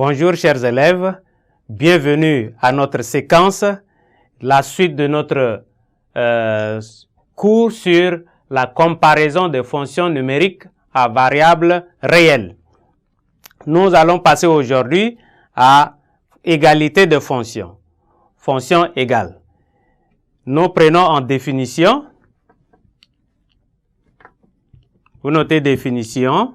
Bonjour chers élèves, bienvenue à notre séquence, la suite de notre cours sur la comparaison des fonctions numériques à variables réelles. Nous allons passer aujourd'hui à égalité de fonctions, fonction égale. Nous prenons en définition, vous notez définition,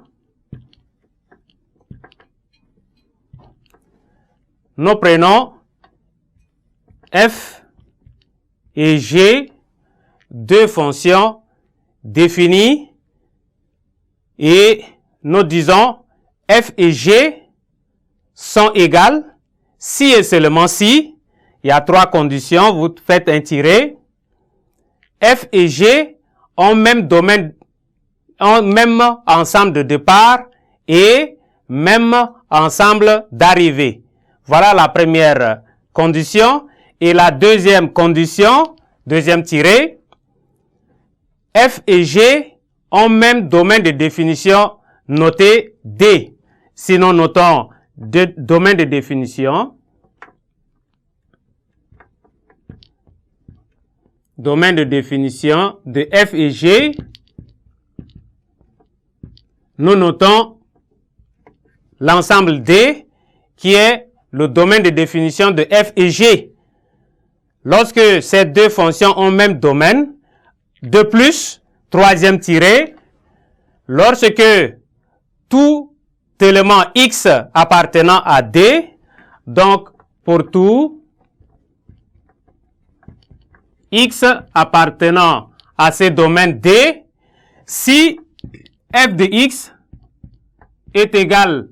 nous prenons f et g, deux fonctions définies, et nous disons f et g sont égales si et seulement si, il y a trois conditions, vous faites un tiré, f et g ont même domaine, ont même ensemble de départ et même ensemble d'arrivée. Voilà la première condition. Et la deuxième condition, deuxième tiré, f et g ont même domaine de définition noté D. Sinon, notons domaine de définition. Domaine de définition de f et g. Nous notons l'ensemble D qui est le domaine de définition de f et g. Lorsque ces deux fonctions ont même domaine, de plus, troisième tiré, lorsque tout élément x appartenant à D, donc pour tout x appartenant à ce domaine D, si f de x est égal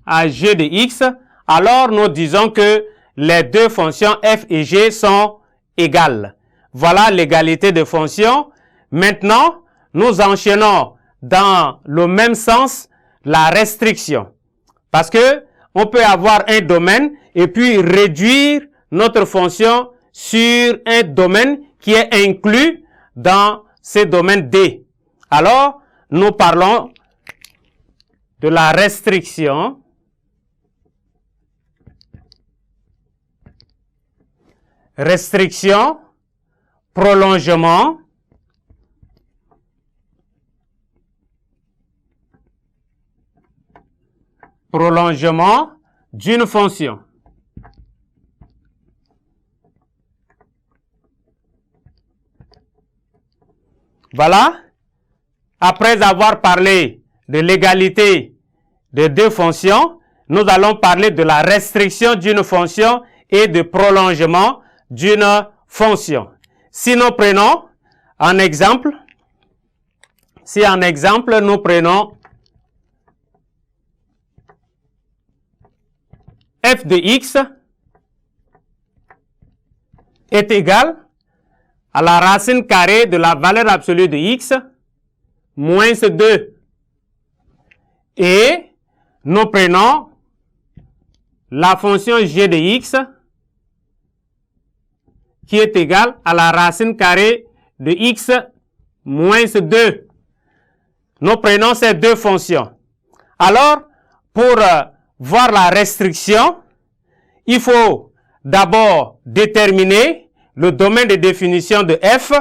à g de x, alors nous disons que les deux fonctions f et g sont égales. Voilà l'égalité de fonctions. Maintenant, nous enchaînons dans le même sens la restriction. Parce que on peut avoir un domaine et puis réduire notre fonction sur un domaine qui est inclus dans ce domaine D. Alors, nous parlons de la restriction. Restriction, prolongement, prolongement d'une fonction. Voilà, après avoir parlé de l'égalité de deux fonctions, nous allons parler de la restriction d'une fonction et de prolongement d'une fonction. Si nous prenons un exemple, si en exemple nous prenons f de x est égal à la racine carrée de la valeur absolue de x moins 2. Et nous prenons la fonction g de x qui est égale à la racine carrée de x moins 2. Nous prenons ces deux fonctions. Alors, pour voir la restriction, il faut d'abord déterminer le domaine de définition de f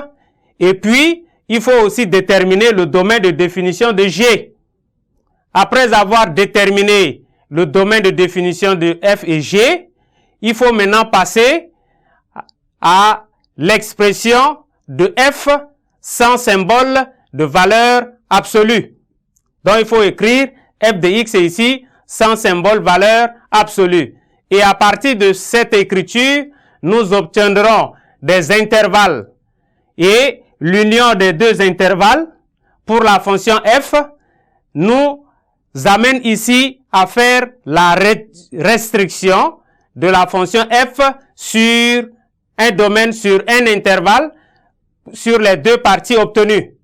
et puis il faut aussi déterminer le domaine de définition de g. Après avoir déterminé le domaine de définition de f et g, il faut maintenant passer à l'expression de f sans symbole de valeur absolue. Donc, il faut écrire f de x est ici sans symbole valeur absolue. Et à partir de cette écriture, nous obtiendrons des intervalles. Et l'union des deux intervalles pour la fonction f nous amène ici à faire la restriction de la fonction f sur un domaine, sur un intervalle, sur les deux parties obtenues.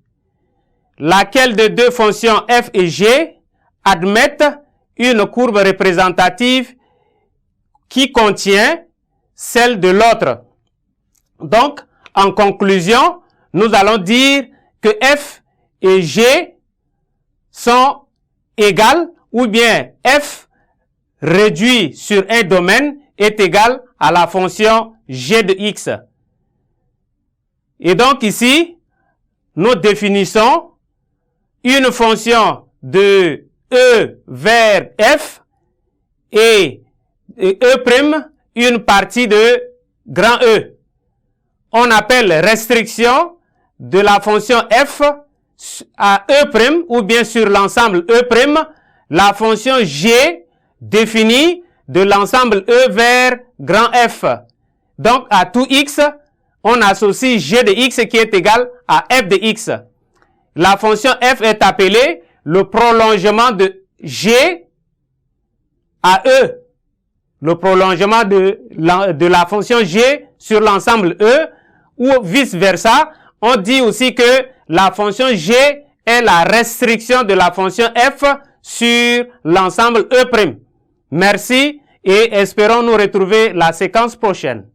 Laquelle de deux fonctions f et g admettent une courbe représentative qui contient celle de l'autre. Donc, en conclusion, nous allons dire que f et g sont égales, ou bien f réduit sur un domaine est égal à la fonction g de x. Et donc ici, nous définissons une fonction de E vers F et E', une partie de grand E. On appelle restriction de la fonction F à E' ou bien sur l'ensemble E', la fonction G définie de l'ensemble E vers grand F. Donc, à tout X, on associe G de X qui est égal à F de X. La fonction F est appelée le prolongement de G à E. Le prolongement de la fonction G sur l'ensemble E, ou vice-versa. On dit aussi que la fonction G est la restriction de la fonction F sur l'ensemble E'. Merci et espérons nous retrouver la séquence prochaine.